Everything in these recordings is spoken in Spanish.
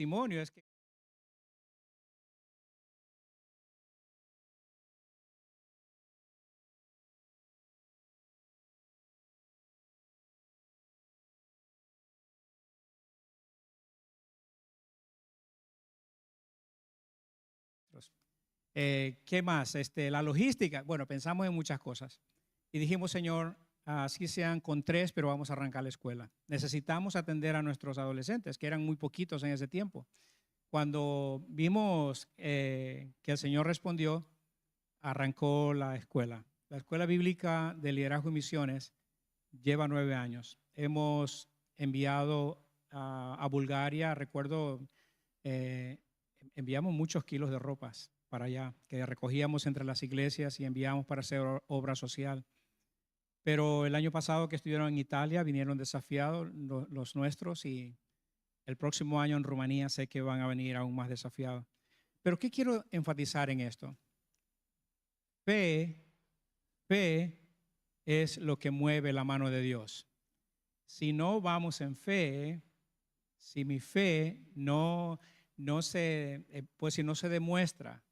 testimonio es que ¿qué más? La logística. Bueno, pensamos en muchas cosas y dijimos, Señor, así sean con 3, pero vamos a arrancar la escuela. Necesitamos atender a nuestros adolescentes, que eran muy poquitos en ese tiempo. Cuando vimos que el Señor respondió, arrancó la escuela. La Escuela Bíblica de Liderazgo y Misiones lleva 9 años. Hemos enviado a Bulgaria, recuerdo, eh, enviamos muchos kilos de ropas para allá, que recogíamos entre las iglesias y enviamos para hacer obra social. Pero el año pasado que estuvieron en Italia, vinieron desafiados los nuestros, y el próximo año en Rumanía sé que van a venir aún más desafiados. Pero ¿qué quiero enfatizar en esto? Fe, fe es lo que mueve la mano de Dios. Si no vamos en fe, si mi fe no se, pues si no se demuestra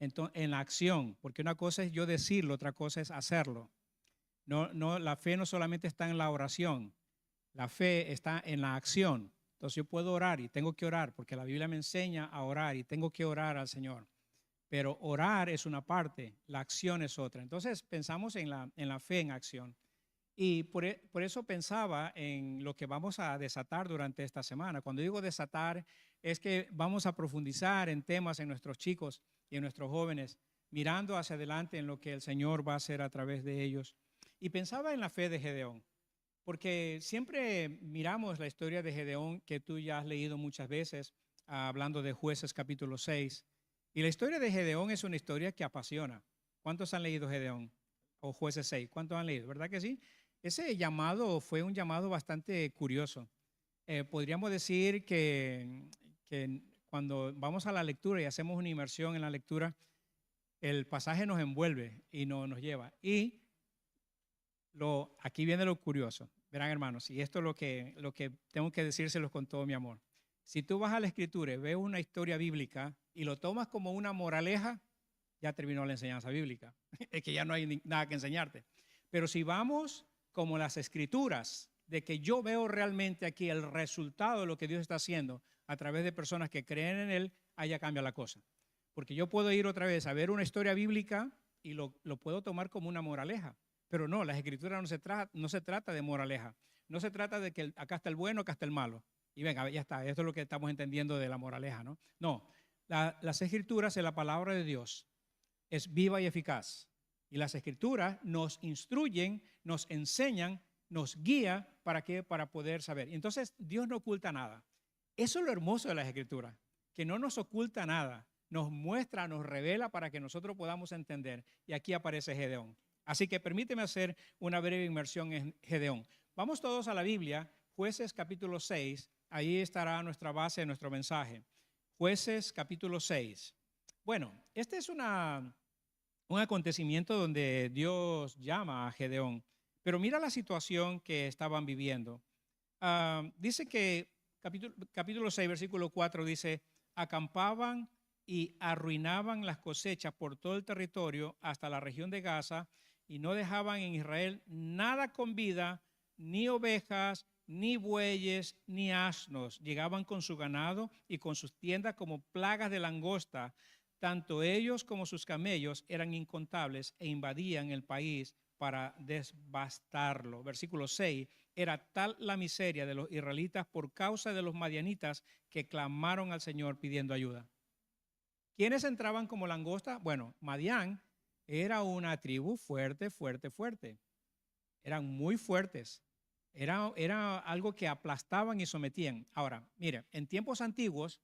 en la acción, porque una cosa es yo decirlo, otra cosa es hacerlo. La fe no solamente está en la oración, la fe está en la acción. Entonces yo puedo orar y tengo que orar porque la Biblia me enseña a orar y tengo que orar al Señor. Pero orar es una parte, la acción es otra. Entonces pensamos en la fe en acción. Y por eso pensaba en lo que vamos a desatar durante esta semana. Cuando digo desatar, es que vamos a profundizar en temas en nuestros chicos y en nuestros jóvenes, mirando hacia adelante en lo que el Señor va a hacer a través de ellos. Y pensaba en la fe de Gedeón, porque siempre miramos la historia de Gedeón, que tú ya has leído muchas veces, hablando de Jueces capítulo 6. Y la historia de Gedeón es una historia que apasiona. ¿Cuántos han leído Gedeón o Jueces 6? ¿Cuántos han leído? ¿Verdad que sí? Ese llamado fue un llamado bastante curioso. Podríamos decir que cuando vamos a la lectura y hacemos una inmersión en la lectura, el pasaje nos envuelve y nos lleva. Y aquí viene lo curioso. Verán, hermanos, y esto es lo que tengo que decírselos con todo mi amor. Si tú vas a la escritura y ves una historia bíblica y lo tomas como una moraleja, ya terminó la enseñanza bíblica. Es que ya no hay nada que enseñarte. Pero si vamos como las escrituras, de que yo veo realmente aquí el resultado de lo que Dios está haciendo a través de personas que creen en Él, allá cambia la cosa. Porque yo puedo ir otra vez a ver una historia bíblica y lo puedo tomar como una moraleja. Pero no, las escrituras no se trata de moraleja. No se trata de que acá está el bueno, acá está el malo. Y venga, ya está, esto es lo que estamos entendiendo de la moraleja, ¿no? No, las escrituras es la palabra de Dios, es viva y eficaz. Y las escrituras nos instruyen, nos enseñan, nos guía para qué, para poder saber. Y entonces Dios no oculta nada. Eso es lo hermoso de las escrituras, que no nos oculta nada, nos muestra, nos revela para que nosotros podamos entender. Y aquí aparece Gedeón. Así que permíteme hacer una breve inmersión en Gedeón. Vamos todos a la Biblia, Jueces capítulo 6, ahí estará nuestra base, nuestro mensaje. Jueces capítulo 6. Bueno, este es un acontecimiento donde Dios llama a Gedeón, pero mira la situación que estaban viviendo. Dice que capítulo 6, versículo 4 dice, acampaban y arruinaban las cosechas por todo el territorio hasta la región de Gaza y no dejaban en Israel nada con vida, ni ovejas, ni bueyes, ni asnos. Llegaban con su ganado y con sus tiendas como plagas de langosta. Tanto ellos como sus camellos eran incontables e invadían el país para devastarlo. Versículo 6, era tal la miseria de los israelitas por causa de los madianitas que clamaron al Señor pidiendo ayuda. ¿Quiénes entraban como langosta? Bueno, Madián era una tribu fuerte, fuerte, fuerte. Eran muy fuertes. Era algo que aplastaban y sometían. Ahora, mire, en tiempos antiguos,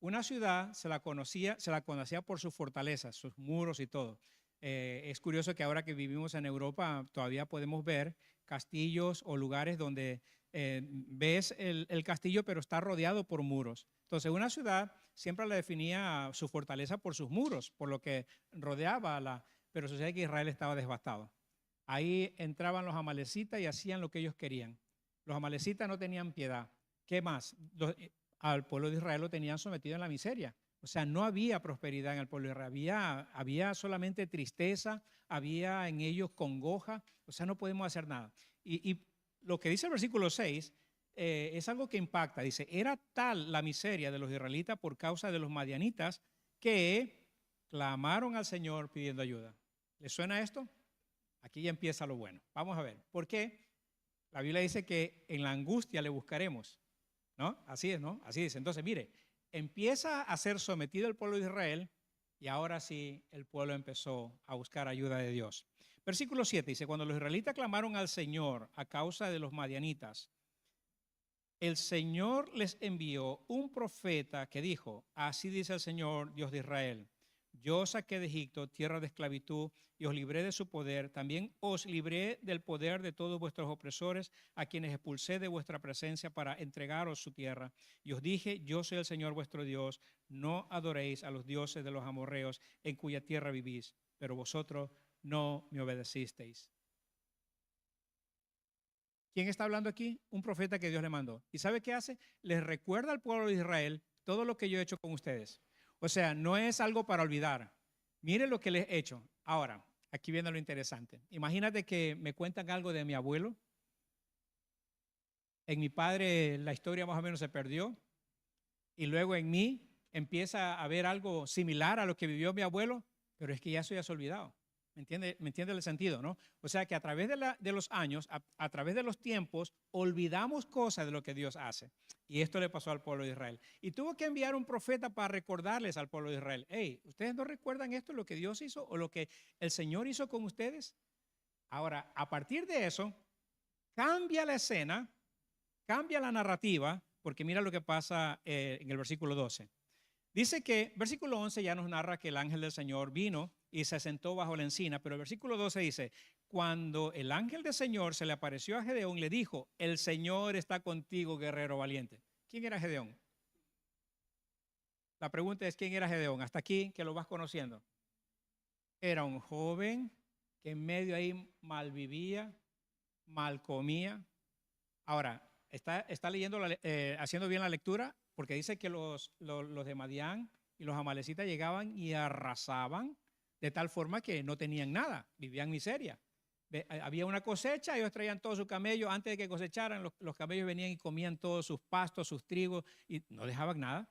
una ciudad se la conocía por sus fortalezas, sus muros y todo. Es curioso que ahora que vivimos en Europa todavía podemos ver castillos o lugares donde ves el castillo pero está rodeado por muros. Entonces una ciudad siempre la definía su fortaleza por sus muros, por lo que rodeaba pero sucede que Israel estaba devastado. Ahí entraban los amalecitas y hacían lo que ellos querían. Los amalecitas no tenían piedad. ¿Qué más? al pueblo de Israel lo tenían sometido en la miseria. O sea, no había prosperidad en el pueblo de Israel, había solamente tristeza, había en ellos congoja, o sea, no podemos hacer nada. Y lo que dice el versículo 6 es algo que impacta. Dice, era tal la miseria de los israelitas por causa de los madianitas que clamaron al Señor pidiendo ayuda. ¿Les suena esto? Aquí ya empieza lo bueno. Vamos a ver. ¿Por qué? La Biblia dice que en la angustia le buscaremos, ¿no? Así es, ¿no? Así dice. Entonces, mire, empieza a ser sometido el pueblo de Israel y ahora sí el pueblo empezó a buscar ayuda de Dios. Versículo 7 dice, cuando los israelitas clamaron al Señor a causa de los madianitas, el Señor les envió un profeta que dijo, así dice el Señor, Dios de Israel, yo os saqué de Egipto, tierra de esclavitud, y os libré de su poder. También os libré del poder de todos vuestros opresores, a quienes expulsé de vuestra presencia para entregaros su tierra. Y os dije, yo soy el Señor vuestro Dios, no adoréis a los dioses de los amorreos en cuya tierra vivís, pero vosotros no me obedecisteis. ¿Quién está hablando aquí? Un profeta que Dios le mandó. ¿Y sabe qué hace? Les recuerda al pueblo de Israel todo lo que yo he hecho con ustedes. O sea, no es algo para olvidar. Miren lo que les he hecho. Ahora, aquí viene lo interesante. Imagínate que me cuentan algo de mi abuelo. En mi padre la historia más o menos se perdió. Y luego en mí empieza a haber algo similar a lo que vivió mi abuelo, pero es que ya eso ya se ha olvidado. ¿Me entiende el sentido, no? O sea que a través de los años, a través de los tiempos, olvidamos cosas de lo que Dios hace. Y esto le pasó al pueblo de Israel. Y tuvo que enviar un profeta para recordarles al pueblo de Israel, hey, ¿ustedes no recuerdan esto, lo que Dios hizo o lo que el Señor hizo con ustedes? Ahora, a partir de eso, cambia la escena, cambia la narrativa, porque mira lo que pasa en el versículo 12. Dice que, versículo 11 ya nos narra que el ángel del Señor vino y se sentó bajo la encina, pero el versículo 12 dice, cuando el ángel del Señor se le apareció a Gedeón, le dijo, el Señor está contigo, guerrero valiente. ¿Quién era Gedeón? La pregunta es, ¿quién era Gedeón? Hasta aquí que lo vas conociendo. Era un joven que en medio ahí mal vivía, mal comía. Ahora, está leyendo, haciendo bien la lectura, porque dice que los de Madián y los amalecitas llegaban y arrasaban de tal forma que no tenían nada, vivían miseria. Había una cosecha, ellos traían todo su camello, antes de que cosecharan, los camellos venían y comían todos sus pastos, sus trigos, y no dejaban nada.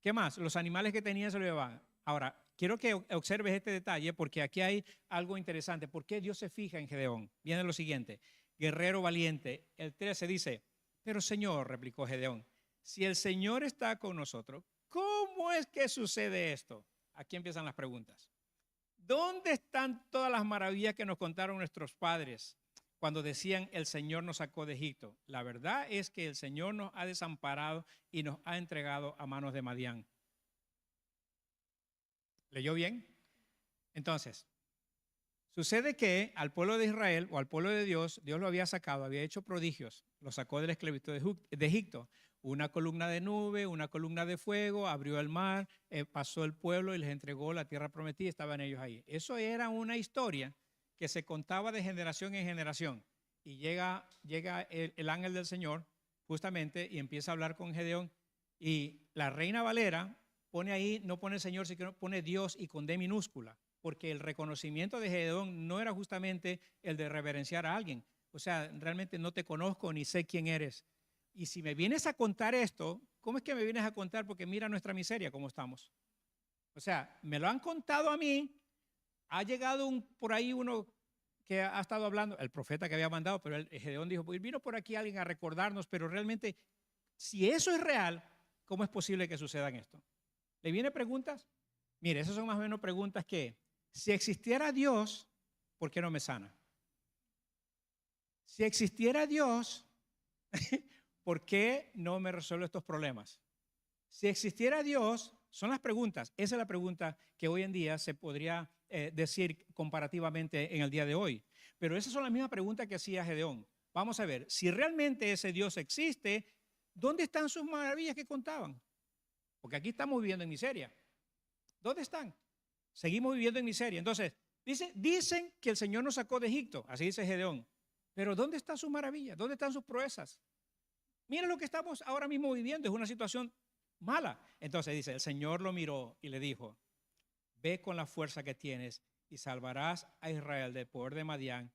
¿Qué más? Los animales que tenían se lo llevaban. Ahora, quiero que observes este detalle, porque aquí hay algo interesante. ¿Por qué Dios se fija en Gedeón? Viene lo siguiente, guerrero valiente. El 13 dice, pero Señor, replicó Gedeón, si el Señor está con nosotros, ¿cómo es que sucede esto? Aquí empiezan las preguntas. ¿Dónde están todas las maravillas que nos contaron nuestros padres cuando decían el Señor nos sacó de Egipto? La verdad es que el Señor nos ha desamparado y nos ha entregado a manos de Madián. ¿Leyó bien? Entonces, sucede que al pueblo de Israel o al pueblo de Dios, Dios lo había sacado, había hecho prodigios, lo sacó de la esclavitud de Egipto. Una columna de nube, una columna de fuego, abrió el mar, pasó el pueblo y les entregó la tierra prometida, estaban ellos ahí. Eso era una historia que se contaba de generación en generación. Y llega el ángel del Señor justamente y empieza a hablar con Gedeón. Y la Reina Valera pone ahí, no pone Señor, sino pone Dios y con D minúscula, porque el reconocimiento de Gedeón no era justamente el de reverenciar a alguien. O sea, realmente no te conozco ni sé quién eres. Y si me vienes a contar esto, ¿cómo es que me vienes a contar? Porque mira nuestra miseria, cómo estamos. O sea, me lo han contado a mí, ha llegado por ahí uno que ha estado hablando, el profeta que había mandado, pero Gedeón dijo, pues vino por aquí alguien a recordarnos, pero realmente, si eso es real, ¿cómo es posible que sucedan esto? ¿Le viene preguntas? Mire, esas son más o menos preguntas que, si existiera Dios, ¿por qué no me sana? Si existiera Dios, ¿por qué no me resuelve estos problemas? Si existiera Dios, son las preguntas. Esa es la pregunta que hoy en día se podría decir comparativamente en el día de hoy. Pero esas son las mismas preguntas que hacía Gedeón. Vamos a ver, si realmente ese Dios existe, ¿dónde están sus maravillas que contaban? Porque aquí estamos viviendo en miseria. ¿Dónde están? Seguimos viviendo en miseria. Entonces, dicen que el Señor nos sacó de Egipto, así dice Gedeón. Pero ¿dónde están sus maravillas? ¿Dónde están sus proezas? Miren lo que estamos ahora mismo viviendo, es una situación mala. Entonces dice, el Señor lo miró y le dijo, ve con la fuerza que tienes y salvarás a Israel del poder de Madián.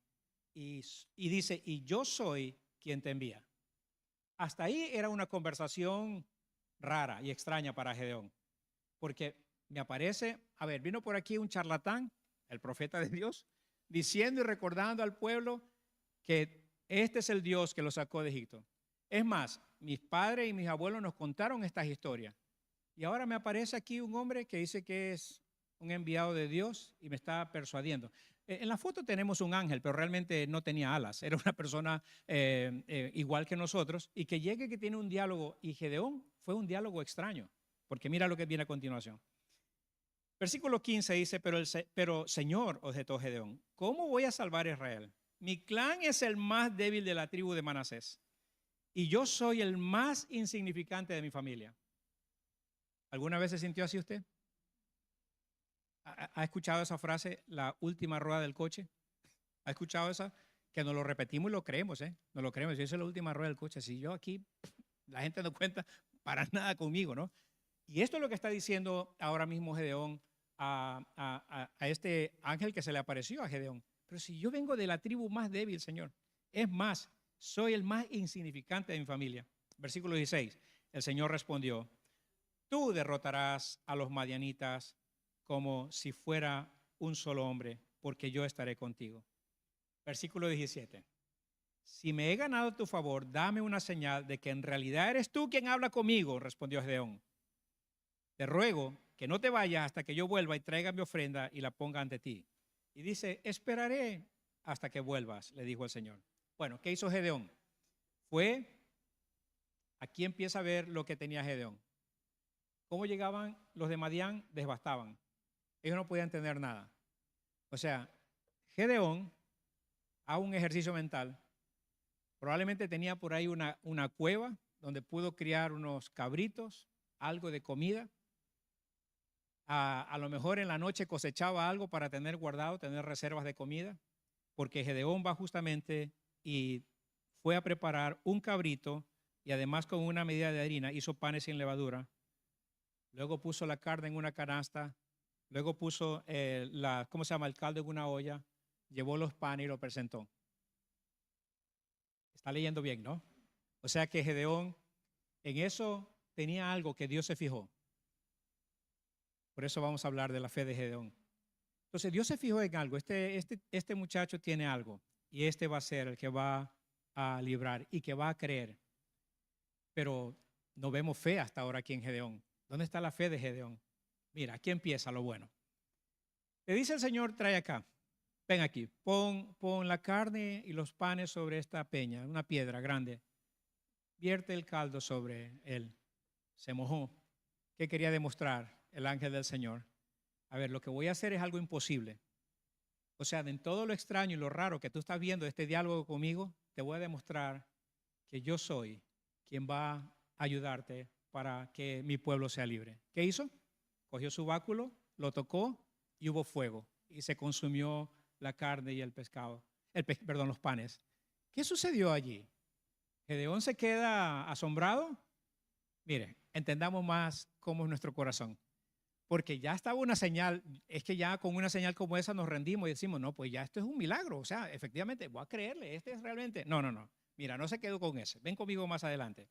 Y dice, y yo soy quien te envía. Hasta ahí era una conversación rara y extraña para Gedeón, porque me aparece, vino por aquí un charlatán, el profeta de Dios, diciendo y recordando al pueblo que este es el Dios que lo sacó de Egipto. Es más, mis padres y mis abuelos nos contaron estas historias. Y ahora me aparece aquí un hombre que dice que es un enviado de Dios y me está persuadiendo. En la foto tenemos un ángel, pero realmente no tenía alas. Era una persona igual que nosotros y que llegue que tiene un diálogo. Y Gedeón fue un diálogo extraño, porque mira lo que viene a continuación. Versículo 15 dice, pero Señor, objetó Gedeón, ¿cómo voy a salvar a Israel? Mi clan es el más débil de la tribu de Manasés y yo soy el más insignificante de mi familia. ¿Alguna vez se sintió así usted? ¿Ha escuchado esa frase, la última rueda del coche? ¿Ha escuchado esa? Que nos lo repetimos y lo creemos, ¿eh? Nos lo creemos. Yo soy la última rueda del coche. Si yo aquí, la gente no cuenta para nada conmigo, ¿no? Y esto es lo que está diciendo ahora mismo Gedeón a este ángel que se le apareció a Gedeón. Pero si yo vengo de la tribu más débil, Señor, es más, soy el más insignificante de mi familia. Versículo 16, el Señor respondió, tú derrotarás a los madianitas como si fuera un solo hombre, porque yo estaré contigo. Versículo 17, si me he ganado tu favor, dame una señal de que en realidad eres tú quien habla conmigo, respondió Gedeón. Te ruego que no te vayas hasta que yo vuelva y traiga mi ofrenda y la ponga ante ti. Y dice, esperaré hasta que vuelvas, le dijo el Señor. Bueno, ¿qué hizo Gedeón? Aquí empieza a ver lo que tenía Gedeón. ¿Cómo llegaban los de Madián? Devastaban. Ellos no podían entender nada. O sea, Gedeón, a un ejercicio mental, probablemente tenía por ahí una cueva donde pudo criar unos cabritos, algo de comida. A lo mejor en la noche cosechaba algo para tener guardado, tener reservas de comida, porque Gedeón va justamente y fue a preparar un cabrito y además con una medida de harina hizo panes sin levadura. Luego puso la carne en una canasta, luego puso el caldo en una olla, llevó los panes y lo presentó. Está leyendo bien, ¿no? O sea que Gedeón en eso tenía algo que Dios se fijó. Por eso vamos a hablar de la fe de Gedeón. Entonces Dios se fijó en algo. Este muchacho tiene algo y este va a ser el que va a librar y que va a creer. Pero no vemos fe hasta ahora aquí en Gedeón. ¿Dónde está la fe de Gedeón? Mira, aquí empieza lo bueno. Le dice el Señor, trae acá. Ven aquí, pon la carne y los panes sobre esta peña, una piedra grande. Vierte el caldo sobre él. Se mojó. ¿Qué quería demostrar el ángel del Señor? A ver, lo que voy a hacer es algo imposible. O sea, en todo lo extraño y lo raro que tú estás viendo este diálogo conmigo, te voy a demostrar que yo soy quien va a ayudarte para que mi pueblo sea libre. ¿Qué hizo? Cogió su báculo, lo tocó y hubo fuego y se consumió la carne y el pescado, los panes. ¿Qué sucedió allí? Gedeón se queda asombrado. Mire, entendamos más cómo es nuestro corazón. Porque ya estaba una señal, es que ya con una señal como esa nos rendimos y decimos, no, pues ya esto es un milagro. O sea, efectivamente, voy a creerle, este es realmente. No. Mira, no se quedó con ese. Ven conmigo más adelante.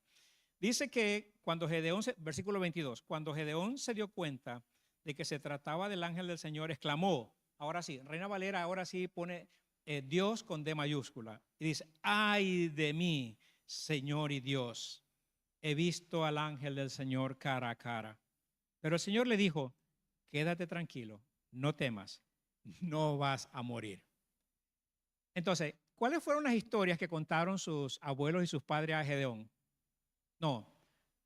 Dice que cuando Gedeón, versículo 22, cuando Gedeón se dio cuenta de que se trataba del ángel del Señor, exclamó, ahora sí, Reina Valera ahora sí pone Dios con D mayúscula. Y dice, ay de mí, Señor y Dios, he visto al ángel del Señor cara a cara. Pero el Señor le dijo, quédate tranquilo, no temas, no vas a morir. Entonces, ¿cuáles fueron las historias que contaron sus abuelos y sus padres a Gedeón? No,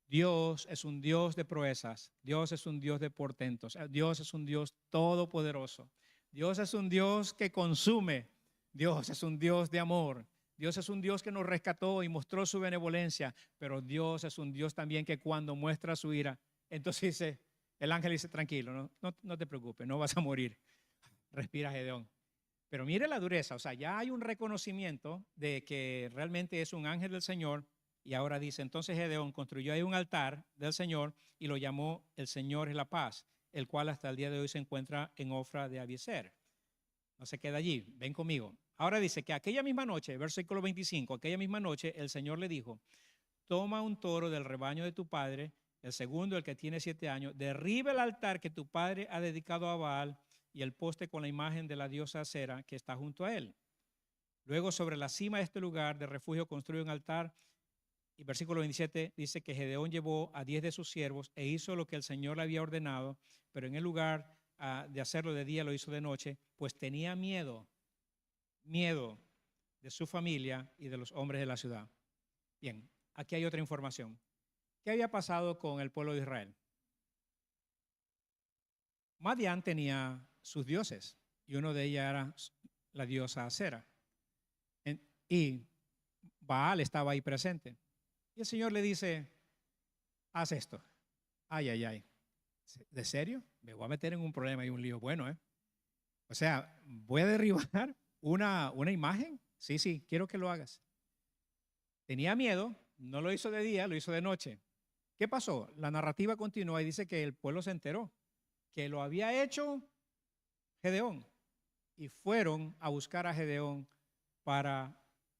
Dios es un Dios de proezas, Dios es un Dios de portentos, Dios es un Dios todopoderoso, Dios es un Dios que consume, Dios es un Dios de amor, Dios es un Dios que nos rescató y mostró su benevolencia, pero Dios es un Dios también que cuando muestra su ira, entonces dice, el ángel dice, tranquilo, no te preocupes, no vas a morir. Respira, Gedeón. Pero mire la dureza, o sea, ya hay un reconocimiento de que realmente es un ángel del Señor Y ahora dice, entonces Gedeón construyó ahí un altar del Señor y lo llamó El Señor es la paz, el cual hasta el día de hoy se encuentra en Ofra de Abiezer. No se queda allí, ven conmigo. Ahora dice que aquella misma noche, versículo 25, aquella misma noche el Señor le dijo, toma un toro del rebaño de tu padre, el segundo, el que tiene 7 años, derriba el altar que tu padre ha dedicado a Baal y el poste con la imagen de la diosa Acera que está junto a él. Luego sobre la cima de este lugar de refugio construye un altar. Y versículo 27 dice que Gedeón llevó a 10 de sus siervos e hizo lo que el Señor le había ordenado, pero en el lugar de hacerlo de día lo hizo de noche, pues tenía miedo de su familia y de los hombres de la ciudad. Bien, aquí hay otra información. ¿Qué había pasado con el pueblo de Israel? Madián tenía sus dioses y uno de ellos era la diosa Acera. Y Baal estaba ahí presente. Y el Señor le dice, haz esto. Ay, ay, ay. ¿De serio? Me voy a meter en un problema y un lío bueno, ¿eh? O sea, voy a derribar una imagen. Sí, sí, quiero que lo hagas. Tenía miedo, no lo hizo de día, lo hizo de noche. ¿Qué pasó? La narrativa continúa y dice que el pueblo se enteró que lo había hecho Gedeón y fueron a buscar a Gedeón para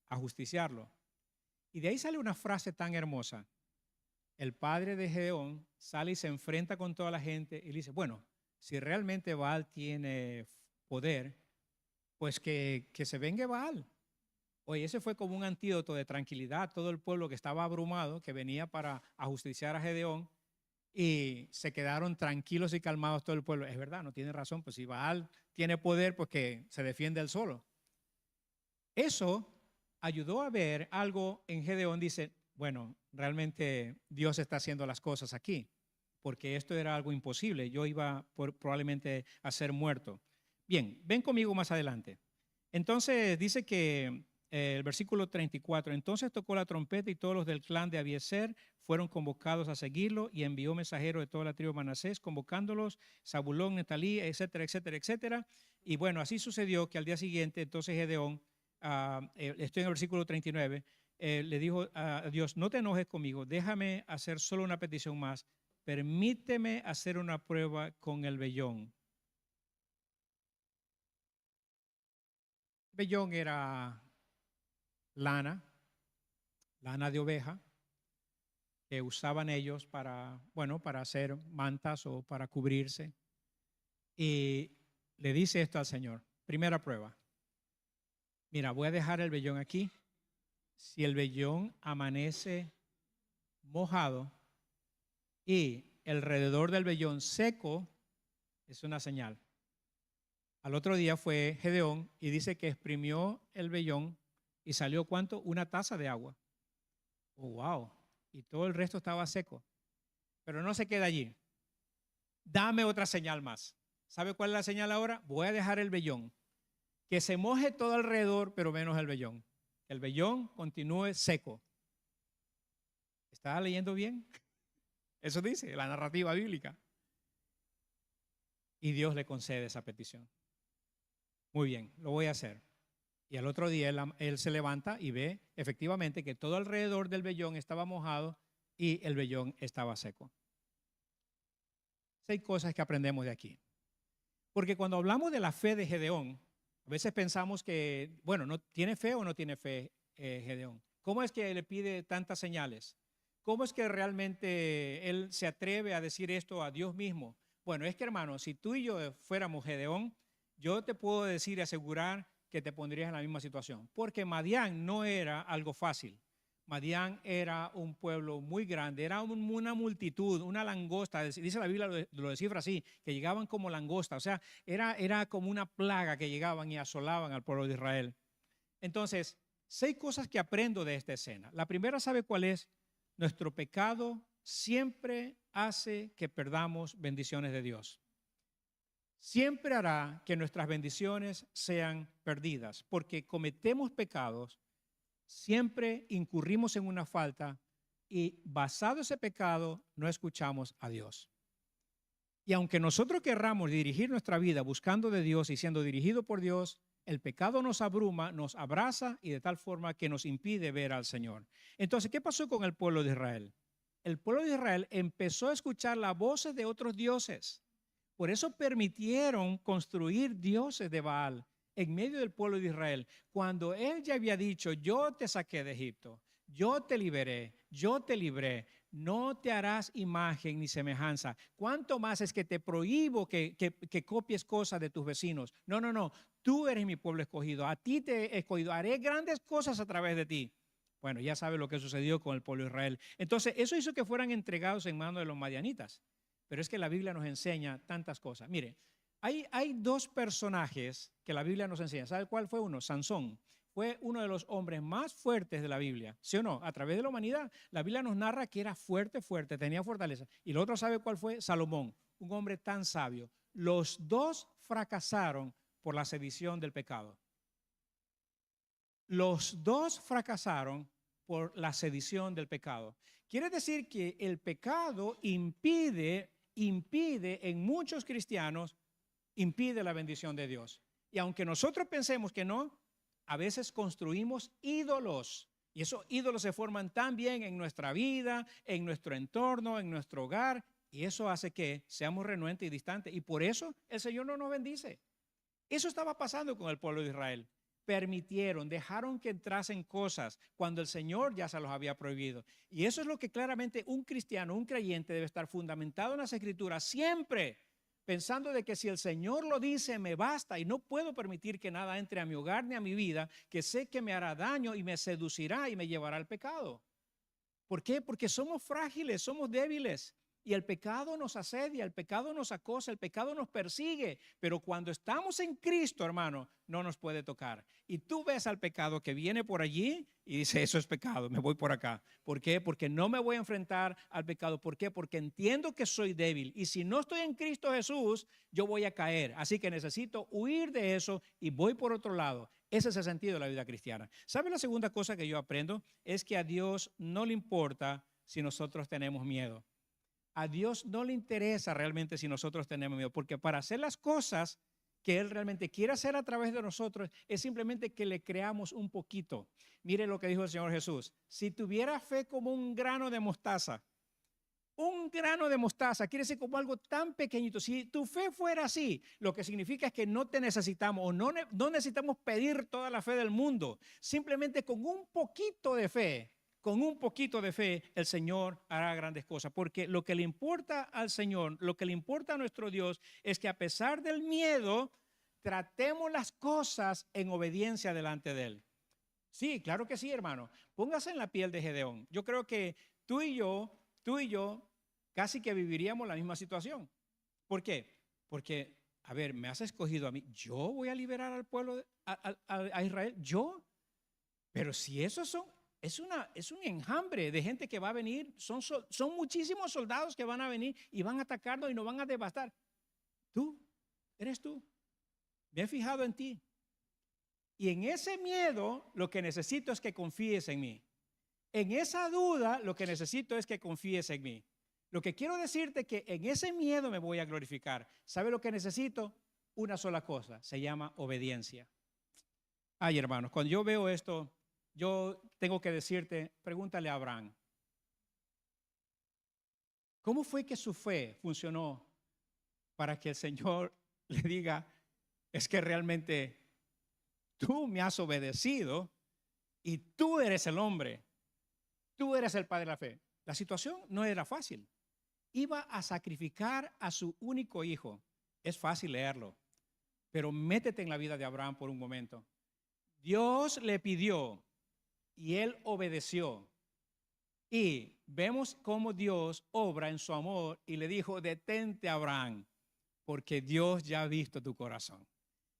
ajusticiarlo. Y de ahí sale una frase tan hermosa. El padre de Gedeón sale y se enfrenta con toda la gente y le dice, bueno, si realmente Baal tiene poder, pues que se vengue Baal. Oye, ese fue como un antídoto de tranquilidad. Todo el pueblo que estaba abrumado, que venía para ajusticiar a Gedeón, y se quedaron tranquilos y calmados todo el pueblo. Es verdad, no tiene razón, pues si Baal tiene poder, pues que se defiende él solo. Eso ayudó a ver algo en Gedeón. Dice, bueno, realmente Dios está haciendo las cosas aquí, porque esto era algo imposible. Yo iba probablemente a ser muerto. Bien, ven conmigo más adelante. Entonces dice que el versículo 34, entonces tocó la trompeta y todos los del clan de Abiezer fueron convocados a seguirlo y envió mensajeros de toda la tribu de Manasés, convocándolos, Zabulón, Netalí, etcétera, etcétera, etcétera. Y bueno, así sucedió que al día siguiente, entonces Gedeón, estoy en el versículo 39, le dijo a Dios, no te enojes conmigo, déjame hacer solo una petición más, permíteme hacer una prueba con el vellón. Vellón era lana de oveja, que usaban ellos para, bueno, para hacer mantas o para cubrirse. Y le dice esto al Señor. Primera prueba. Mira, voy a dejar el vellón aquí. Si el vellón amanece mojado y alrededor del vellón seco, es una señal. Al otro día fue Gedeón y dice que exprimió el vellón y salió ¿cuánto? Una taza de agua. Oh, wow. Y todo el resto estaba seco. Pero no se queda allí. Dame otra señal más. ¿Sabe cuál es la señal ahora? Voy a dejar el vellón. Que se moje todo alrededor, pero menos el vellón. Que el vellón continúe seco. ¿Está leyendo bien? Eso dice la narrativa bíblica. Y Dios le concede esa petición. Muy bien, lo voy a hacer. Y al otro día él se levanta y ve efectivamente que todo alrededor del vellón estaba mojado y el vellón estaba seco. 6 cosas que aprendemos de aquí. Porque cuando hablamos de la fe de Gedeón, a veces pensamos que, bueno, ¿no tiene fe o no tiene fe Gedeón? ¿Cómo es que le pide tantas señales? ¿Cómo es que realmente él se atreve a decir esto a Dios mismo? Bueno, es que hermano, si tú y yo fuéramos Gedeón, yo te puedo decir y asegurar que te pondrías en la misma situación. Porque Madián no era algo fácil. Madián era un pueblo muy grande, era una multitud, una langosta, dice la Biblia, lo descifra así, que llegaban como langosta, o sea, era como una plaga que llegaban y asolaban al pueblo de Israel. Entonces, 6 cosas que aprendo de esta escena. La primera, ¿sabe cuál es? Nuestro pecado siempre hace que perdamos bendiciones de Dios. Siempre hará que nuestras bendiciones sean perdidas, porque cometemos pecados, siempre incurrimos en una falta y basado en ese pecado no escuchamos a Dios. Y aunque nosotros querramos dirigir nuestra vida buscando de Dios y siendo dirigido por Dios, el pecado nos abruma, nos abraza y de tal forma que nos impide ver al Señor. Entonces, ¿qué pasó con el pueblo de Israel? El pueblo de Israel empezó a escuchar las voces de otros dioses. Por eso permitieron construir dioses de Baal en medio del pueblo de Israel, cuando él ya había dicho: yo te saqué de Egipto, yo te liberé, yo te libré, no te harás imagen ni semejanza. ¿Cuánto más es que te prohíbo que copies cosas de tus vecinos? No, no, no, tú eres mi pueblo escogido, a ti te he escogido, haré grandes cosas a través de ti. Bueno, ya sabe lo que sucedió con el pueblo de Israel. Entonces, eso hizo que fueran entregados en manos de los madianitas. Pero es que la Biblia nos enseña tantas cosas. Mire, hay dos personajes que la Biblia nos enseña. ¿Sabe cuál fue uno? Sansón. Fue uno de los hombres más fuertes de la Biblia. ¿Sí o no? A través de la humanidad, la Biblia nos narra que era fuerte, tenía fortaleza. Y el otro, ¿sabe cuál fue? Salomón, un hombre tan sabio. Los dos fracasaron por la sedición del pecado. Los dos fracasaron por la sedición del pecado. Quiere decir que el pecado impide en muchos cristianos, impide la bendición de Dios. Y aunque nosotros pensemos que no, a veces construimos ídolos. Y esos ídolos se forman también en nuestra vida, en nuestro entorno, en nuestro hogar. Y eso hace que seamos renuentes y distantes. Y por eso el Señor no nos bendice. Eso estaba pasando con el pueblo de Israel. Permitieron, dejaron que entrasen cosas cuando el Señor ya se los había prohibido. Y eso es lo que claramente un cristiano, un creyente debe estar fundamentado en las Escrituras siempre, pensando de que si el Señor lo dice, me basta y no puedo permitir que nada entre a mi hogar ni a mi vida, que sé que me hará daño y me seducirá y me llevará al pecado. ¿Por qué? Porque somos frágiles, somos débiles. Y el pecado nos asedia, el pecado nos acosa, el pecado nos persigue. Pero cuando estamos en Cristo, hermano, no nos puede tocar. Y tú ves al pecado que viene por allí y dice: eso es pecado, me voy por acá. ¿Por qué? Porque no me voy a enfrentar al pecado. ¿Por qué? Porque entiendo que soy débil. Y si no estoy en Cristo Jesús, yo voy a caer. Así que necesito huir de eso y voy por otro lado. Ese es el sentido de la vida cristiana. ¿Sabe la segunda cosa que yo aprendo? Es que a Dios no le importa si nosotros tenemos miedo. A Dios no le interesa realmente si nosotros tenemos miedo, porque para hacer las cosas que Él realmente quiere hacer a través de nosotros es simplemente que le creamos un poquito. Mire lo que dijo el Señor Jesús: si tuviera fe como un grano de mostaza quiere decir como algo tan pequeñito. Si tu fe fuera así, lo que significa es que no te necesitamos o no necesitamos pedir toda la fe del mundo. Simplemente con un poquito de fe. Con un poquito de fe, el Señor hará grandes cosas, porque lo que le importa al Señor, lo que le importa a nuestro Dios, es que a pesar del miedo, tratemos las cosas en obediencia delante de Él. Sí, claro que sí, hermano. Póngase en la piel de Gedeón. Yo creo que tú y yo, casi que viviríamos la misma situación. ¿Por qué? Porque, a ver, me has escogido a mí. Yo voy a liberar al pueblo, a Israel. Yo. Pero si esos son... Es un enjambre de gente que va a venir. Son muchísimos soldados que van a venir y van a atacarnos y nos van a devastar. Eres tú. Me he fijado en ti. Y en ese miedo lo que necesito es que confíes en mí. En esa duda lo que necesito es que confíes en mí. Lo que quiero decirte es que en ese miedo me voy a glorificar. ¿Sabe lo que necesito? Una sola cosa. Se llama obediencia. Ay, hermanos, cuando yo veo esto, yo tengo que decirte, pregúntale a Abraham, ¿cómo fue que su fe funcionó para que el Señor le diga: es que realmente tú me has obedecido y tú eres el hombre, tú eres el padre de la fe? La situación no era fácil. Iba a sacrificar a su único hijo. Es fácil leerlo, pero métete en la vida de Abraham por un momento. Dios le pidió y él obedeció. Y vemos cómo Dios obra en su amor y le dijo: detente, Abraham, porque Dios ya ha visto tu corazón.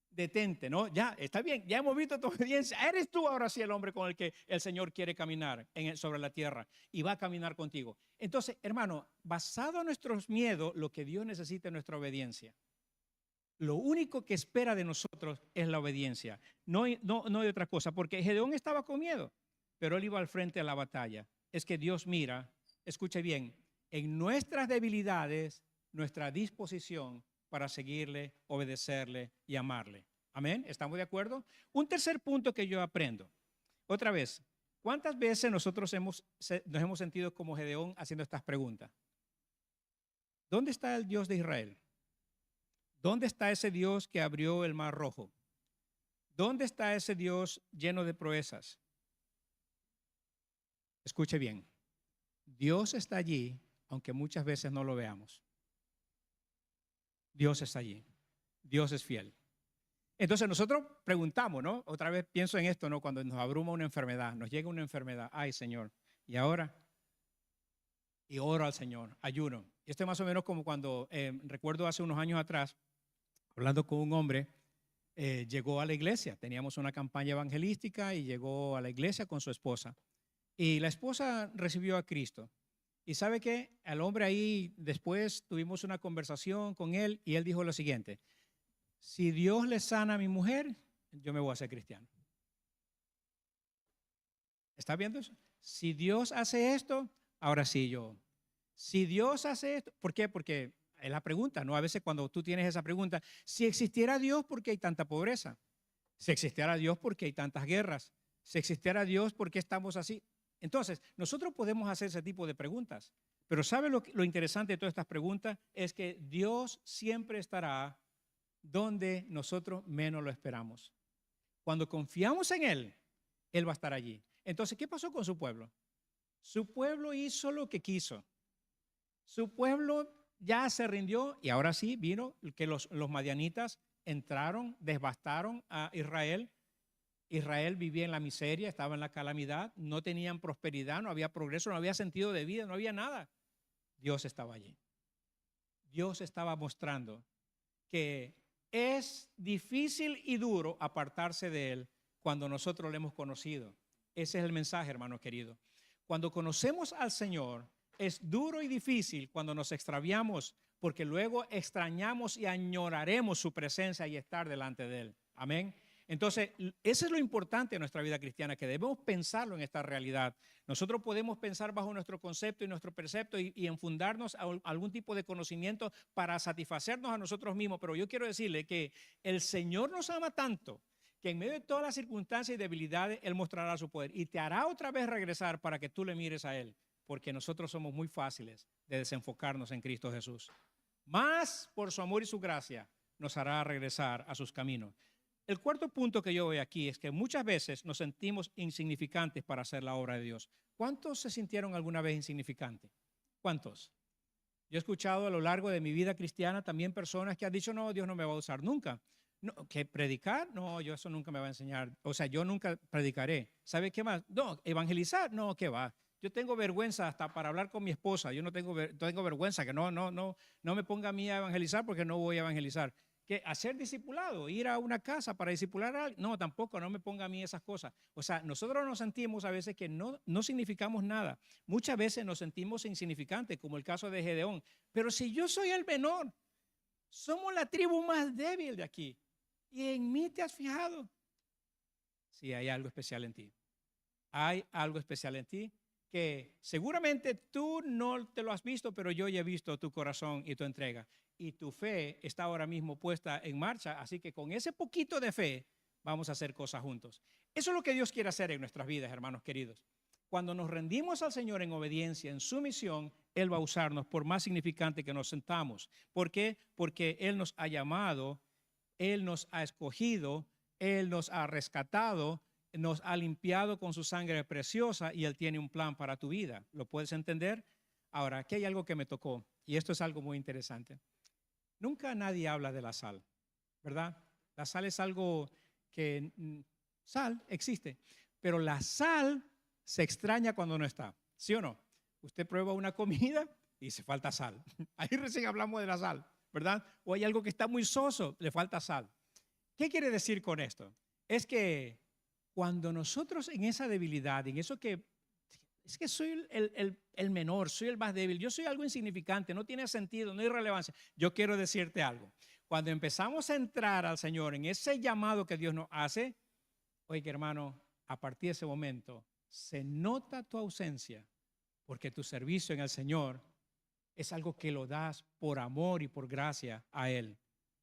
Detente, ¿no? Ya, está bien, ya hemos visto tu obediencia. Eres tú ahora sí el hombre con el que el Señor quiere caminar sobre la tierra y va a caminar contigo. Entonces, hermano, basado en nuestros miedos, lo que Dios necesita es nuestra obediencia. Lo único que espera de nosotros es la obediencia. No hay otra cosa, porque Gedeón estaba con miedo, pero él iba al frente a la batalla. Es que Dios mira, escuche bien, en nuestras debilidades nuestra disposición para seguirle, obedecerle y amarle. Amén, ¿estamos de acuerdo? Un tercer punto que yo aprendo. Otra vez, ¿cuántas veces nosotros nos hemos sentido como Gedeón haciendo estas preguntas? ¿Dónde está el Dios de Israel? ¿Dónde está ese Dios que abrió el Mar Rojo? ¿Dónde está ese Dios lleno de proezas? Escuche bien, Dios está allí, aunque muchas veces no lo veamos. Dios está allí, Dios es fiel. Entonces nosotros preguntamos, ¿no? Otra vez pienso en esto, ¿no? Cuando nos abruma una enfermedad, nos llega una enfermedad, ay Señor, ¿y ahora? Y oro al Señor, ayuno. Esto es más o menos como cuando, recuerdo hace unos años atrás, hablando con un hombre, llegó a la iglesia, teníamos una campaña evangelística y llegó a la iglesia con su esposa. Y la esposa recibió a Cristo. Y ¿sabe qué? Al hombre ahí, después tuvimos una conversación con él y él dijo lo siguiente: si Dios le sana a mi mujer, yo me voy a hacer cristiano. ¿Está viendo eso? Si Dios hace esto, ahora sí yo. Si Dios hace esto, ¿por qué? Porque es la pregunta, ¿no? A veces cuando tú tienes esa pregunta, si existiera Dios, ¿por qué hay tanta pobreza? Si existiera Dios, ¿por qué hay tantas guerras? Si existiera Dios, ¿por qué estamos así? Entonces, nosotros podemos hacer ese tipo de preguntas, pero ¿sabe lo interesante de todas estas preguntas? Es que Dios siempre estará donde nosotros menos lo esperamos. Cuando confiamos en Él, Él va a estar allí. Entonces, ¿qué pasó con su pueblo? Su pueblo hizo lo que quiso. Su pueblo ya se rindió y ahora sí vino que los madianitas entraron, devastaron a Israel. Israel vivía en la miseria, estaba en la calamidad, no tenían prosperidad, no había progreso, no había sentido de vida, no había nada. Dios estaba allí. Dios estaba mostrando que es difícil y duro apartarse de Él cuando nosotros lo hemos conocido. Ese es el mensaje, hermano querido. Cuando conocemos al Señor, es duro y difícil cuando nos extraviamos, porque luego extrañamos y añoraremos su presencia y estar delante de Él. Amén. Entonces, eso es lo importante de nuestra vida cristiana, que debemos pensarlo en esta realidad. Nosotros podemos pensar bajo nuestro concepto y nuestro precepto y enfundarnos a algún tipo de conocimiento para satisfacernos a nosotros mismos, pero yo quiero decirle que el Señor nos ama tanto que en medio de todas las circunstancias y debilidades, Él mostrará su poder y te hará otra vez regresar para que tú le mires a Él, porque nosotros somos muy fáciles de desenfocarnos en Cristo Jesús. Más por su amor y su gracia nos hará regresar a sus caminos. El cuarto punto que yo veo aquí es que muchas veces nos sentimos insignificantes para hacer la obra de Dios. ¿Cuántos se sintieron alguna vez insignificantes? ¿Cuántos? Yo he escuchado a lo largo de mi vida cristiana también personas que han dicho, no, Dios no me va a usar nunca. No, ¿que predicar? No, yo eso nunca me va a enseñar. O sea, yo nunca predicaré. ¿Sabe qué más? No, evangelizar, no, ¿qué va? Yo tengo vergüenza hasta para hablar con mi esposa. Yo no tengo vergüenza que no me ponga a mí a evangelizar porque no voy a evangelizar. Que hacer discipulado, ir a una casa para discipular a alguien, no, tampoco, no me ponga a mí esas cosas. O sea, nosotros nos sentimos a veces que no significamos nada. Muchas veces nos sentimos insignificantes, como el caso de Gedeón. Pero si yo soy el menor, somos la tribu más débil de aquí. ¿Y en mí te has fijado? Sí, hay algo especial en ti. Hay algo especial en ti que seguramente tú no te lo has visto, pero yo ya he visto tu corazón y tu entrega. Y tu fe está ahora mismo puesta en marcha, así que con ese poquito de fe vamos a hacer cosas juntos. Eso es lo que Dios quiere hacer en nuestras vidas, hermanos queridos. Cuando nos rendimos al Señor en obediencia, en sumisión, Él va a usarnos por más significante que nos sentamos. ¿Por qué? Porque Él nos ha llamado, Él nos ha escogido, Él nos ha rescatado, nos ha limpiado con su sangre preciosa y Él tiene un plan para tu vida. ¿Lo puedes entender? Ahora, aquí hay algo que me tocó y esto es algo muy interesante. Nunca nadie habla de la sal, ¿verdad? La sal es algo que, sal existe, pero la sal se extraña cuando no está, ¿sí o no? Usted prueba una comida y dice, falta sal. Ahí recién hablamos de la sal, ¿verdad? O hay algo que está muy soso, le falta sal. ¿Qué quiere decir con esto? Es que cuando nosotros en esa debilidad, en eso que es que soy el menor, soy el más débil, yo soy algo insignificante, no tiene sentido, no hay relevancia. Yo quiero decirte algo. Cuando empezamos a entrar al Señor en ese llamado que Dios nos hace, oye, hermano, a partir de ese momento se nota tu ausencia porque tu servicio en el Señor es algo que lo das por amor y por gracia a Él.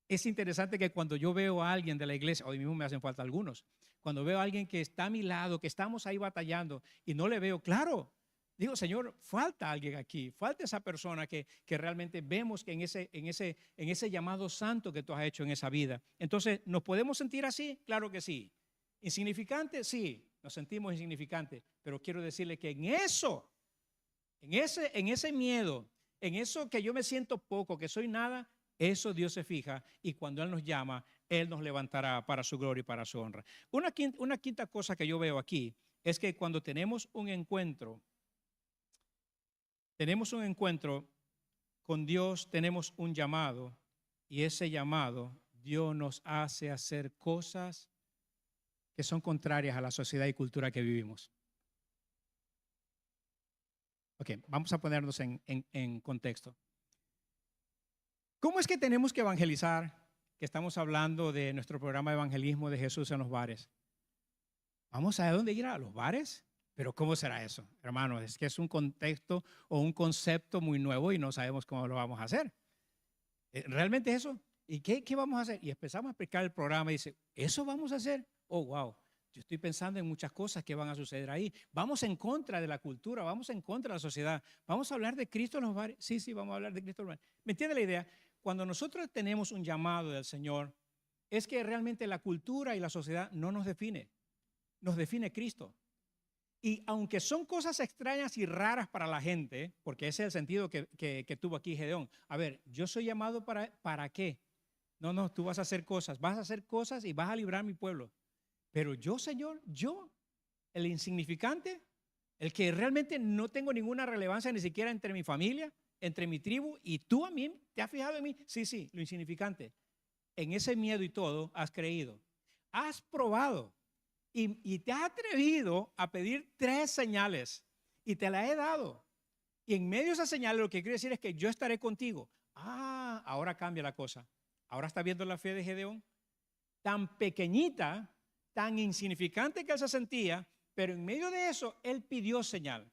Es interesante que cuando yo veo a alguien de la iglesia, hoy mismo me hacen falta algunos, cuando veo a alguien que está a mi lado, que estamos ahí batallando y no le veo, claro, digo, Señor, falta alguien aquí, falta esa persona que realmente vemos que en ese llamado santo que tú has hecho en esa vida. Entonces, ¿nos podemos sentir así? Claro que sí. ¿Insignificante? Sí, nos sentimos insignificantes, pero quiero decirle que en eso, en ese miedo, en eso que yo me siento poco, que soy nada, eso Dios se fija y cuando Él nos llama, Él nos levantará para su gloria y para su honra. Una quinta cosa que yo veo aquí es que cuando tenemos un encuentro con Dios, tenemos un llamado y ese llamado Dios nos hace hacer cosas que son contrarias a la sociedad y cultura que vivimos. Ok, vamos a ponernos en contexto. ¿Cómo es que tenemos que evangelizar? Que estamos hablando de nuestro programa de evangelismo de Jesús en los bares. ¿Vamos a dónde ir? ¿A los bares? Pero ¿cómo será eso? Hermanos, es que es un contexto o un concepto muy nuevo y no sabemos cómo lo vamos a hacer. ¿Realmente eso? ¿Y qué vamos a hacer? Y empezamos a explicar el programa y dice, ¿eso vamos a hacer? Oh, wow. Yo estoy pensando en muchas cosas que van a suceder ahí. Vamos en contra de la cultura, vamos en contra de la sociedad. ¿Vamos a hablar de Cristo en los bares? Sí, vamos a hablar de Cristo en los bares. ¿Me entiende la idea? Cuando nosotros tenemos un llamado del Señor, es que realmente la cultura y la sociedad no nos define. Nos define Cristo. Y aunque son cosas extrañas y raras para la gente, porque ese es el sentido que tuvo aquí Gedeón. A ver, yo soy llamado ¿para qué? No, tú vas a hacer cosas y vas a librar a mi pueblo. Pero yo, Señor, yo, el insignificante, el que realmente no tengo ninguna relevancia ni siquiera entre mi familia, entre mi tribu, y tú a mí, ¿te has fijado en mí? Sí, lo insignificante. En ese miedo y todo has creído. Has probado. Y te has atrevido a pedir 3 señales y te las he dado. Y en medio de esas señales lo que quiere decir es que yo estaré contigo. Ah, ahora cambia la cosa. Ahora está viendo la fe de Gedeón. Tan pequeñita, tan insignificante que él se sentía, pero en medio de eso él pidió señal.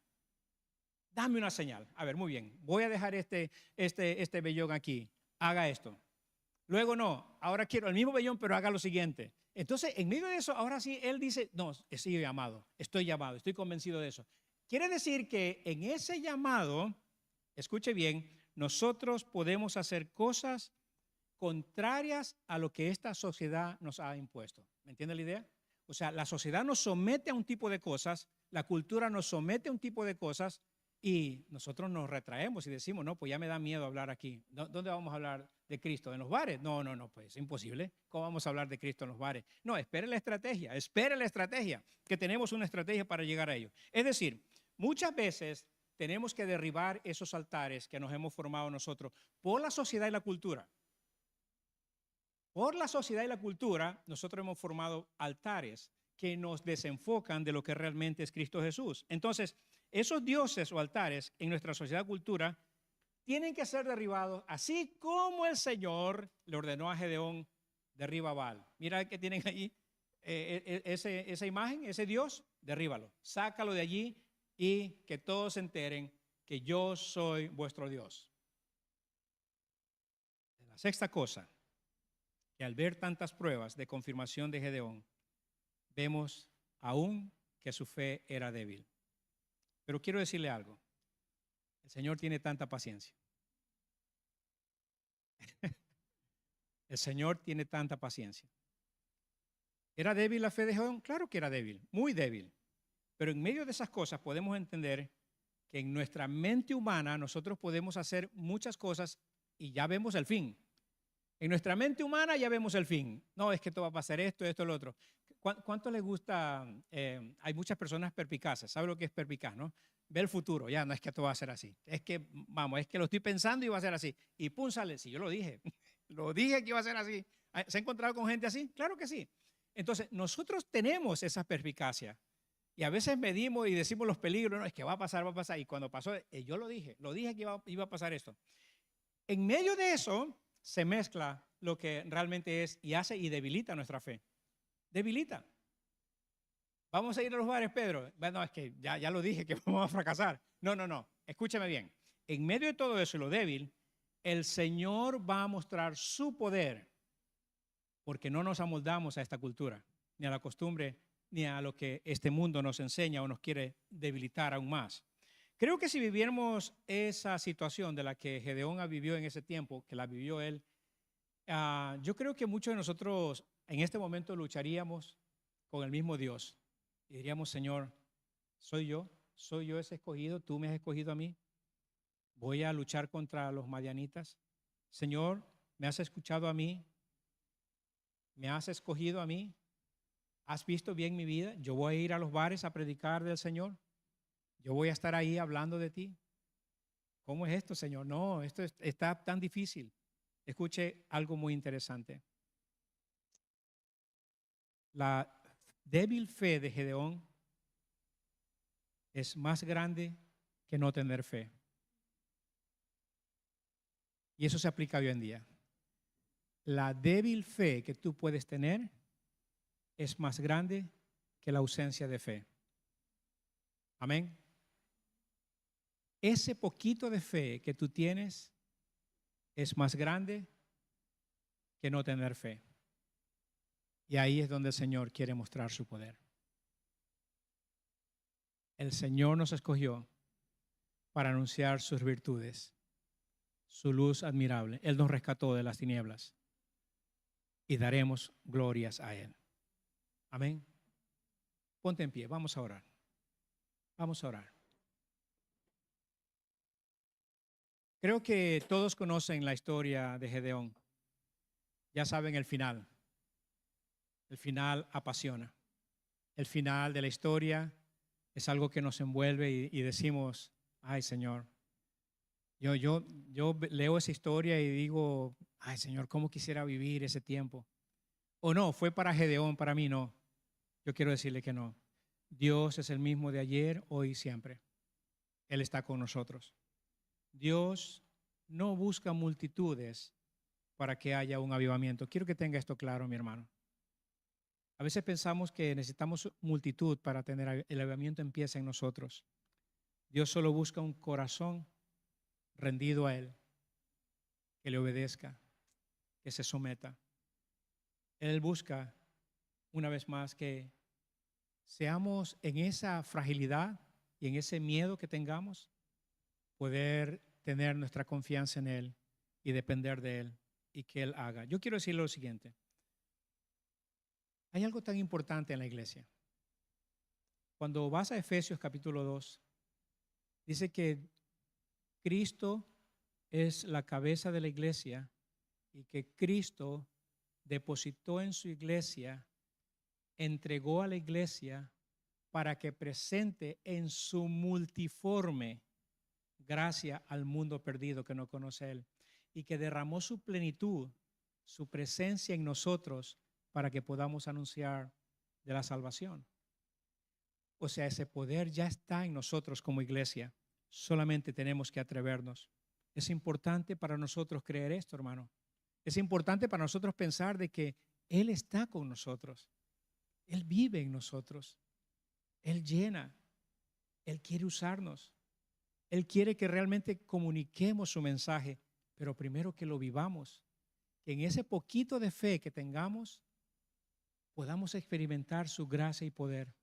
Dame una señal. A ver, muy bien. Voy a dejar este vellón aquí. Haga esto. Luego no. Ahora quiero el mismo vellón, pero haga lo siguiente. Entonces, en medio de eso, ahora sí, él dice, no, estoy llamado, estoy convencido de eso. Quiere decir que en ese llamado, escuche bien, nosotros podemos hacer cosas contrarias a lo que esta sociedad nos ha impuesto. ¿Me entiende la idea? O sea, la sociedad nos somete a un tipo de cosas, la cultura nos somete a un tipo de cosas y nosotros nos retraemos y decimos, no, pues ya me da miedo hablar aquí. ¿Dónde vamos a hablar de Cristo? ¿En los bares? No, pues es imposible. ¿Cómo vamos a hablar de Cristo en los bares? No, espere la estrategia, que tenemos una estrategia para llegar a ello. Es decir, muchas veces tenemos que derribar esos altares que nos hemos formado nosotros por la sociedad y la cultura. Por la sociedad y la cultura, nosotros hemos formado altares que nos desenfocan de lo que realmente es Cristo Jesús. Entonces, esos dioses o altares en nuestra sociedad y cultura tienen que ser derribados, así como el Señor le ordenó a Gedeón, derriba a Baal. Mira que tienen ahí esa imagen, ese Dios, derríbalo, sácalo de allí y que todos se enteren que yo soy vuestro Dios. La sexta cosa, que al ver tantas pruebas de confirmación de Gedeón, vemos aún que su fe era débil. Pero quiero decirle algo, el Señor tiene tanta paciencia. El Señor tiene tanta paciencia. ¿Era débil la fe de Gedeón? Claro que era débil, muy débil. Pero en medio de esas cosas podemos entender que en nuestra mente humana nosotros podemos hacer muchas cosas y ya vemos el fin. En nuestra mente humana ya vemos el fin. No, es que esto va a pasar esto, lo otro. ¿Cuánto les gusta? Hay muchas personas perpicaces. ¿Sabe lo que es perpicaz, no? Ve el futuro. Ya, no es que esto va a ser así. Es que, es que lo estoy pensando y va a ser así. Y pum, sale. Si yo lo dije. Lo dije que iba a ser así. ¿Se ha encontrado con gente así? Claro que sí. Entonces, nosotros tenemos esa perspicacia. Y a veces medimos y decimos los peligros. No, es que va a pasar. Y cuando pasó, yo lo dije que iba a pasar esto. En medio de eso, se mezcla lo que realmente es y hace y debilita nuestra fe. Debilita. ¿Vamos a ir a los bares, Pedro? Bueno, es que ya lo dije que vamos a fracasar. No. Escúcheme bien. en medio de todo eso y lo débil, el Señor va a mostrar su poder, porque no nos amoldamos a esta cultura, ni a la costumbre, ni a lo que este mundo nos enseña o nos quiere debilitar aún más. Creo que si viviéramos esa situación de la que Gedeón vivió en ese tiempo, que la vivió él, yo creo que muchos de nosotros en este momento lucharíamos con el mismo Dios y diríamos, Señor, soy yo ese escogido, tú me has escogido a mí, voy a luchar contra los madianitas. Señor, me has escuchado a mí, me has escogido a mí, has visto bien mi vida, yo voy a ir a los bares a predicar del Señor, yo voy a estar ahí hablando de ti. ¿Cómo es esto, Señor? No, está tan difícil. Escuche algo muy interesante. La débil fe de Gedeón es más grande que no tener fe. Y eso se aplica hoy en día. La débil fe que tú puedes tener es más grande que la ausencia de fe. Amén. Ese poquito de fe que tú tienes es más grande que no tener fe. Y ahí es donde el Señor quiere mostrar su poder. El Señor nos escogió para anunciar sus virtudes, su luz admirable. Él nos rescató de las tinieblas y daremos glorias a Él. Amén. Ponte en pie, vamos a orar. Vamos a orar. Creo que todos conocen la historia de Gedeón. Ya saben el final. El final apasiona. El final de la historia es algo que nos envuelve y decimos, ay Señor, yo leo esa historia y digo, ay Señor, ¿cómo quisiera vivir ese tiempo? O no, fue para Gedeón, para mí no. Yo quiero decirle que no. Dios es el mismo de ayer, hoy y siempre. Él está con nosotros. Dios no busca multitudes para que haya un avivamiento. Quiero que tenga esto claro, mi hermano. A veces pensamos que necesitamos multitud para tener el avivamiento empieza en nosotros. Dios solo busca un corazón rendido a Él, que le obedezca, que se someta. Él busca, una vez más, que seamos en esa fragilidad y en ese miedo que tengamos, poder tener nuestra confianza en Él y depender de Él y que Él haga. Yo quiero decirle lo siguiente. Hay algo tan importante en la iglesia. Cuando vas a Efesios capítulo 2, dice que Cristo es la cabeza de la iglesia y que Cristo depositó en su iglesia, entregó a la iglesia para que presente en su multiforme gracia al mundo perdido que no conoce a Él y que derramó su plenitud, su presencia en nosotros para que podamos anunciar de la salvación. O sea, ese poder ya está en nosotros como iglesia. Solamente tenemos que atrevernos. Es importante para nosotros creer esto, hermano. Es importante para nosotros pensar de que Él está con nosotros. Él vive en nosotros. Él llena. Él quiere usarnos. Él quiere que realmente comuniquemos su mensaje, pero primero que lo vivamos. Que en ese poquito de fe que tengamos, podamos experimentar su gracia y poder.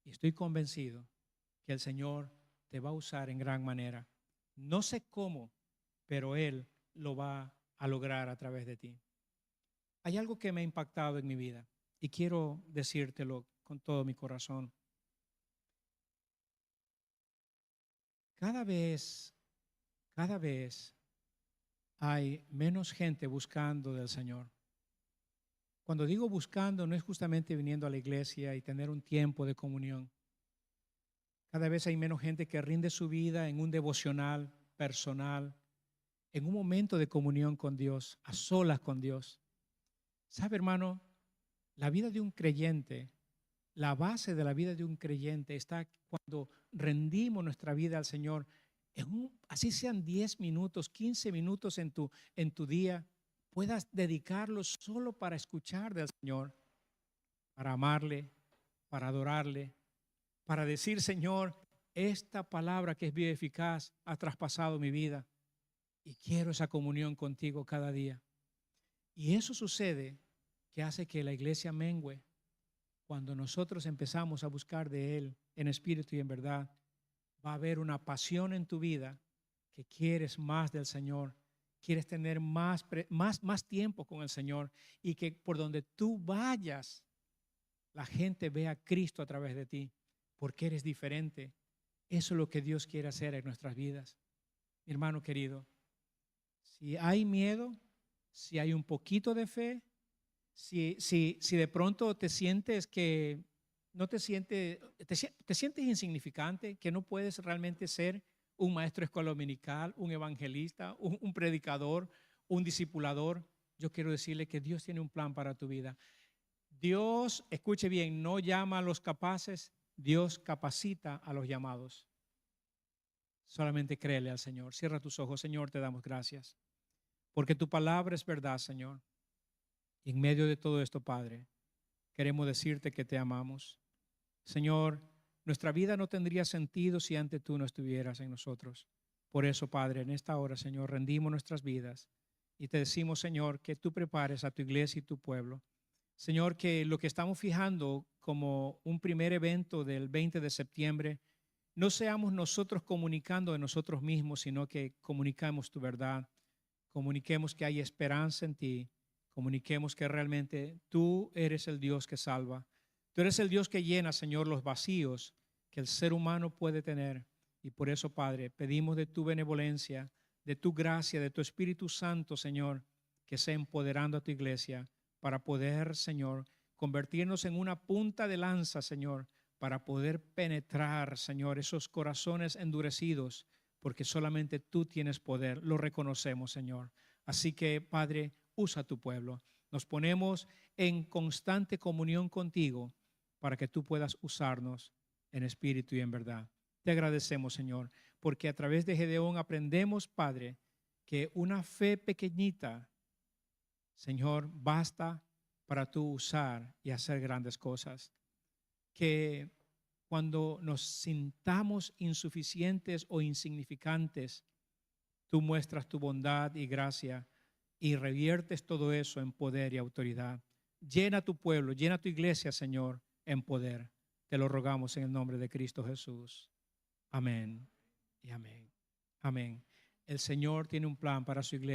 Y estoy convencido que el Señor te va a usar en gran manera. No sé cómo, pero Él lo va a lograr a través de ti. Hay algo que me ha impactado en mi vida y quiero decírtelo con todo mi corazón. Cada vez hay menos gente buscando del Señor. Cuando digo buscando, no es justamente viniendo a la iglesia y tener un tiempo de comunión. Cada vez hay menos gente que rinde su vida en un devocional personal, en un momento de comunión con Dios, a solas con Dios. ¿Sabe, hermano? La vida de un creyente, la base de la vida de un creyente está cuando rendimos nuestra vida al Señor, así sean 10 minutos, 15 minutos en tu día, puedas dedicarlos solo para escuchar del Señor, para amarle, para adorarle, para decir, Señor, esta palabra que es bien eficaz ha traspasado mi vida y quiero esa comunión contigo cada día. Y eso sucede que hace que la iglesia mengüe cuando nosotros empezamos a buscar de Él en espíritu y en verdad. Va a haber una pasión en tu vida que quieres más del Señor, quieres tener más tiempo con el Señor y que por donde tú vayas, la gente vea a Cristo a través de ti, porque eres diferente. Eso es lo que Dios quiere hacer en nuestras vidas. Mi hermano querido, si hay miedo, si hay un poquito de fe, si de pronto te sientes que no te sientes insignificante, que no puedes realmente ser un maestro de escuela dominical, un evangelista, un predicador, un discipulador, yo quiero decirle que Dios tiene un plan para tu vida. Dios, escuche bien, no llama a los capaces, Dios capacita a los llamados. Solamente créele al Señor. Cierra tus ojos. Señor, te damos gracias, porque tu palabra es verdad, Señor. Y en medio de todo esto, Padre, queremos decirte que te amamos. Señor, nuestra vida no tendría sentido si antes tú no estuvieras en nosotros. Por eso, Padre, en esta hora, Señor, rendimos nuestras vidas y te decimos, Señor, que tú prepares a tu iglesia y tu pueblo. Señor, que lo que estamos fijando como un primer evento del 20 de septiembre, no seamos nosotros comunicando de nosotros mismos, sino que comunicamos tu verdad, comuniquemos que hay esperanza en ti, comuniquemos que realmente tú eres el Dios que salva. Tú eres el Dios que llena, Señor, los vacíos que el ser humano puede tener. Y por eso, Padre, pedimos de tu benevolencia, de tu gracia, de tu Espíritu Santo, Señor, que sea empoderando a tu iglesia para poder, Señor, convertirnos en una punta de lanza, Señor, para poder penetrar, Señor, esos corazones endurecidos, porque solamente tú tienes poder. Lo reconocemos, Señor. Así que, Padre, usa a tu pueblo. Nos ponemos en constante comunión contigo para que tú puedas usarnos en espíritu y en verdad. Te agradecemos, Señor, porque a través de Gedeón aprendemos, Padre, que una fe pequeñita, Señor, basta para tú usar y hacer grandes cosas. Que cuando nos sintamos insuficientes o insignificantes, tú muestras tu bondad y gracia y reviertes todo eso en poder y autoridad. Llena tu pueblo, llena tu iglesia, Señor, en poder. Te lo rogamos en el nombre de Cristo Jesús. Amén y amén. Amén. El Señor tiene un plan para su iglesia.